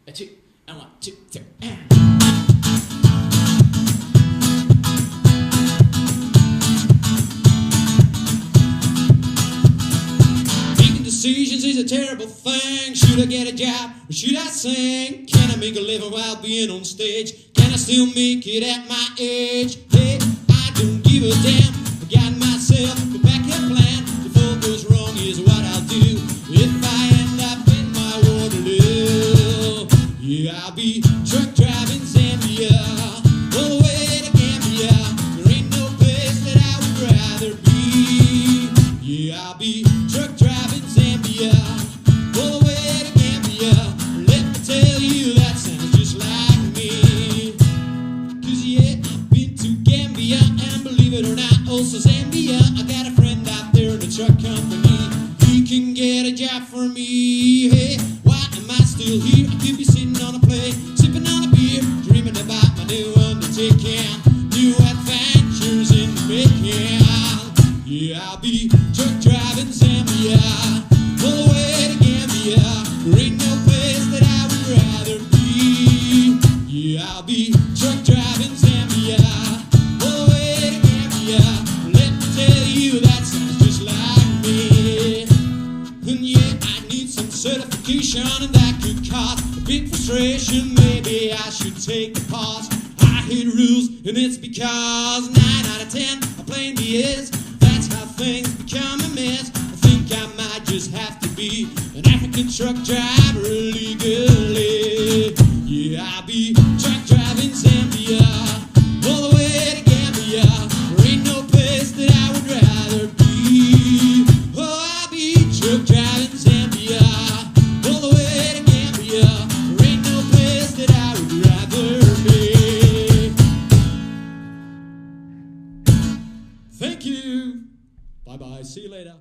A two, and 1, 2, 3. Making decisions is a terrible thing. Should I get a job or should I sing? Can I make a living while being on stage? Can I still make it at my age? Hey, I don't give a damn. I got myself a backup plan. If all goes wrong, here's what I'll do. If I end up in my Waterloo, yeah, I'll be truck driving Zambia, all the way to Gambia. There ain't no place that I would rather be. Yeah, I'll be truck driving Zambia, all the way to Gambia. Let me tell you, that sounds just like me. 'Cause yeah, I've been to Gambia, and believe it or not, also Zambia. I got a friend out there in the truck company. He can get a job for me. Hey, why am I still here? I could be sitting on a plane, sipping on a beer, dreaming about my new undertaking, new adventures in the making. Yeah, I'll be truck driving Zambia, all the way to Gambia. There ain't no place that I would rather be. Yeah, I'll be truck driving Zambia, all the way to Gambia. Let me tell you, that sounds just like me. And yeah, I need some certification, and that could cause a big frustration. Maybe I should take a pause. I hate rules, and it's because 9 out of 10 are plain BS. That's how things become a mess. I think I might just have to be an African truck driver legally. Yeah, I'll be truck driving Zambia, all the way to Gambia. There ain't no place that I would rather be. Oh, I'll be truck driving Zambia, all the way to Gambia. There ain't no place that I would rather be. Thank you. Bye-bye. See you later.